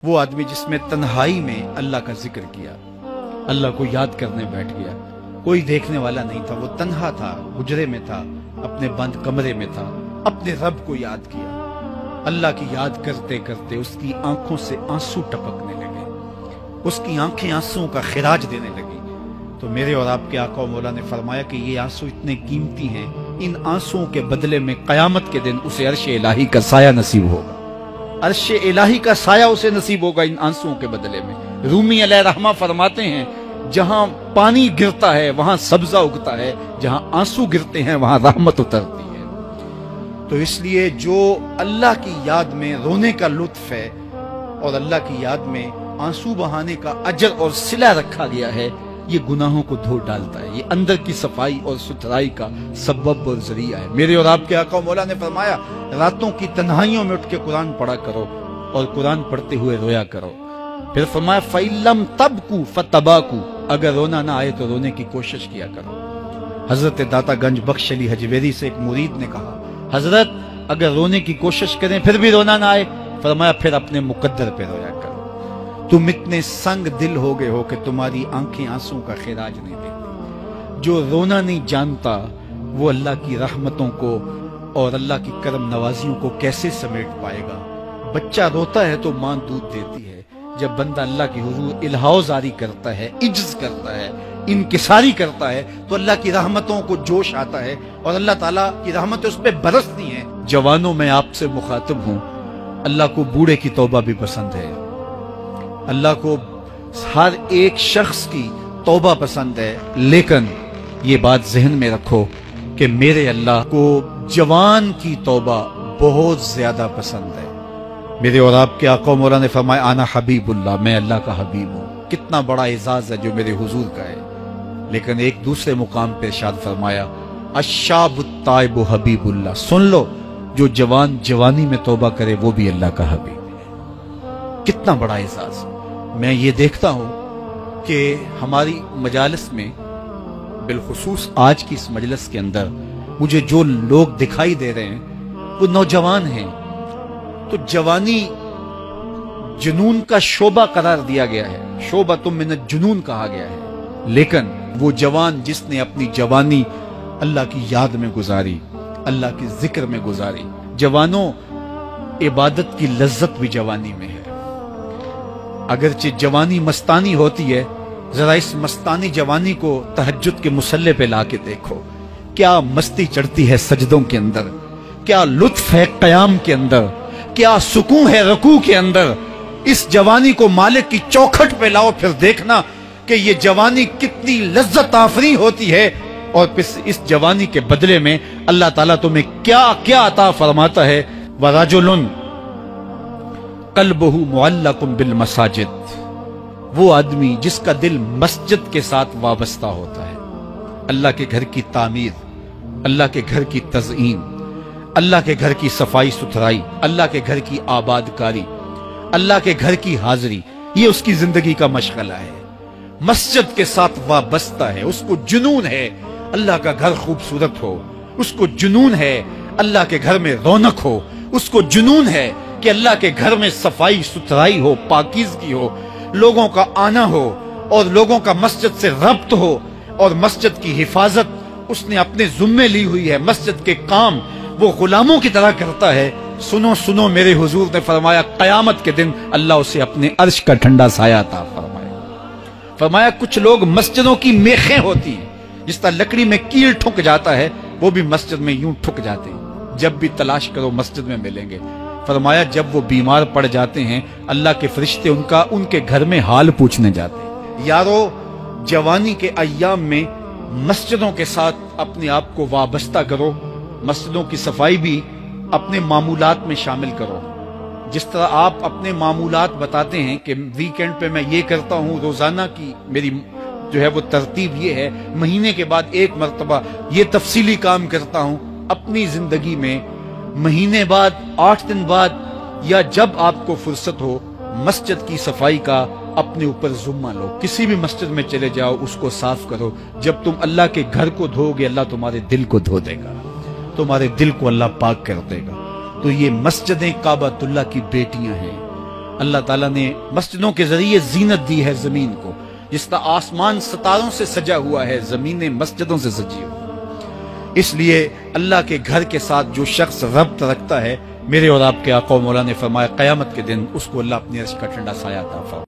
وہ آدمی جس میں تنہائی میں اللہ کا ذکر کیا، اللہ کو یاد کرنے بیٹھ گیا، کوئی دیکھنے والا نہیں تھا، وہ تنہا تھا، حجرے میں تھا، اپنے بند کمرے میں تھا، اپنے رب کو یاد کیا۔ اللہ کی یاد کرتے کرتے اس کی آنکھوں سے آنسو ٹپکنے لگے، اس کی آنکھیں آنسوؤں کا خراج دینے لگی۔ تو میرے اور آپ کے آقا و مولا نے فرمایا کہ یہ آنسو اتنے قیمتی ہیں، ان آنسوؤں کے بدلے میں قیامت کے دن اسے عرش الہی کا سایہ نصیب ہوگا، عرش الہی کا سایہ اسے نصیب ہوگا ان آنسوؤں کے بدلے میں۔ رومی علیہ رحمہ فرماتے ہیں جہاں پانی گرتا ہے وہاں سبزہ اگتا ہے، جہاں آنسو گرتے ہیں وہاں رحمت اترتی ہے۔ تو اس لیے جو اللہ کی یاد میں رونے کا لطف ہے اور اللہ کی یاد میں آنسو بہانے کا اجر اور صلہ رکھا گیا ہے، یہ گناہوں کو دھو ڈالتا ہے، یہ اندر کی صفائی اور ستھرائی کا سبب اور ذریعہ ہے۔ میرے اور آپ کے آقا و مولا نے فرمایا راتوں کی تنہائیوں میں اٹھ کے قرآن پڑھا کرو اور قرآن پڑھتے ہوئے رویا کرو۔ پھر فرمایا فَإِن لَمْ تَبْكُوا فَتَبَاكُوا، اگر رونا نہ آئے تو رونے کی کوشش کیا کرو۔ حضرت داتا گنج بخش علی حجویری سے ایک مرید نے کہا حضرت اگر رونے کی کوشش کریں پھر بھی رونا نہ آئے، فرمایا پھر اپنے مقدر پہ رویا کرو۔ تم اتنے سنگ دل ہو گئے ہو کہ تمہاری آنکھیں آنسوں کا خراج نہیں دیتی۔ جو رونا نہیں جانتا وہ اللہ کی رحمتوں کو اور اللہ کی کرم نوازیوں کو کیسے سمیٹ پائے گا؟ بچہ روتا ہے تو ماں دودھ دیتی ہے، جب بندہ اللہ کی حضور الہاؤ زاری کرتا ہے، عجز کرتا ہے، انکساری کرتا ہے تو اللہ کی رحمتوں کو جوش آتا ہے اور اللہ تعالیٰ کی رحمتیں اس پہ برستی ہیں۔ جوانوں میں آپ سے مخاطب ہوں، اللہ کو بوڑھے کی توبہ بھی پسند ہے، اللہ کو ہر ایک شخص کی توبہ پسند ہے، لیکن یہ بات ذہن میں رکھو کہ میرے اللہ کو جوان کی توبہ بہت زیادہ پسند ہے۔ میرے اور آپ کے آقا و مولا نے فرمایا انا حبیب اللہ، میں اللہ کا حبیب ہوں۔ کتنا بڑا اعزاز ہے جو میرے حضور کا ہے، لیکن ایک دوسرے مقام پہ ارشاد فرمایا الشاب التائب حبیب اللہ، سن لو جو جوان جوانی میں توبہ کرے وہ بھی اللہ کا حبیب ہے۔ کتنا بڑا اعزاز۔ میں یہ دیکھتا ہوں کہ ہماری مجالس میں، بالخصوص آج کی اس مجلس کے اندر، مجھے جو لوگ دکھائی دے رہے ہیں وہ نوجوان ہیں۔ تو جوانی جنون کا شعبہ قرار دیا گیا ہے، شعبۃ من الجنون کہا گیا ہے، لیکن وہ جوان جس نے اپنی جوانی اللہ کی یاد میں گزاری، اللہ کے ذکر میں گزاری۔ جوانوں، عبادت کی لذت بھی جوانی میں ہے۔ اگرچہ جوانی مستانی ہوتی ہے، ذرا اس مستانی جوانی کو تہجد کے مصلے پہ لا کے دیکھو، کیا مستی چڑھتی ہے سجدوں کے اندر، کیا لطف ہے قیام کے اندر، کیا سکون ہے رکوع کے اندر۔ اس جوانی کو مالک کی چوکھٹ پہ لاؤ، پھر دیکھنا کہ یہ جوانی کتنی لذت آفری ہوتی ہے، اور پھر اس جوانی کے بدلے میں اللہ تعالیٰ تمہیں کیا کیا عطا فرماتا ہے۔ وَرَجُلٌ قَلْبُهُ مُعَلَّقٌ بِالْمَسَاجِدِ، وہ آدمی جس کا دل مسجد کے ساتھ وابستہ ہوتا ہے، اللہ کے گھر کی تعمیر، اللہ کے گھر کی تزئین، اللہ کے گھر کی صفائی ستھرائی، اللہ کے گھر کی آباد کاری، اللہ کے گھر کی حاضری، یہ اس کی زندگی کا مشغلہ ہے۔ مسجد کے ساتھ وابستہ ہے، اس کو جنون ہے اللہ کا گھر خوبصورت ہو، اس کو جنون ہے اللہ کے گھر میں رونق ہو، اس کو جنون ہے کہ اللہ کے گھر میں صفائی ستھرائی ہو، پاکیزگی ہو، لوگوں کا آنا ہو اور لوگوں کا مسجد سے ربط ہو، اور مسجد کی حفاظت اس نے اپنے ذمے لی ہوئی ہے، مسجد کے کام وہ غلاموں کی طرح کرتا ہے۔ سنو سنو، میرے حضور نے فرمایا قیامت کے دن اللہ اسے اپنے عرش کا ٹھنڈا سایہ عطا فرمائے۔ فرمایا کچھ لوگ مسجدوں کی میخیں ہوتی ہیں، جس طرح لکڑی میں کیل ٹھک جاتا ہے وہ بھی مسجد میں یوں ٹھک جاتے ہیں، جب بھی تلاش کرو مسجد میں ملیں گے۔ فرمایا جب وہ بیمار پڑ جاتے ہیں اللہ کے فرشتے ان کے گھر میں حال پوچھنے جاتے ہیں۔ یارو، جوانی کے ایام میں مسجدوں کے ساتھ اپنے آپ کو وابستہ کرو، مسجدوں کی صفائی بھی اپنے معمولات میں شامل کرو۔ جس طرح آپ اپنے معمولات بتاتے ہیں کہ ویکنڈ پہ میں یہ کرتا ہوں، روزانہ کی میری جو ہے وہ ترتیب یہ ہے، مہینے کے بعد ایک مرتبہ یہ تفصیلی کام کرتا ہوں، اپنی زندگی میں مہینے بعد، 8 دن بعد، یا جب آپ کو فرصت ہو، مسجد کی صفائی کا اپنے اوپر ذمہ لو۔ کسی بھی مسجد میں چلے جاؤ، اس کو صاف کرو۔ جب تم اللہ کے گھر کو دھو گے اللہ تمہارے دل کو دھو دے گا، تمہارے دل کو اللہ پاک کر دے گا۔ تو یہ مسجدیں کعبۃ اللہ کی بیٹیاں ہیں، اللہ تعالیٰ نے مسجدوں کے ذریعے زینت دی ہے زمین کو، جس کا آسمان ستاروں سے سجا ہوا ہے، زمینیں مسجدوں سے سجی ہوئی۔ اس لیے اللہ کے گھر کے ساتھ جو شخص ربط رکھتا ہے، میرے اور آپ کے آقا و مولا نے فرمایا قیامت کے دن اس کو اللہ اپنی عرش کا ٹھنڈا سایہ عطا فرمائے۔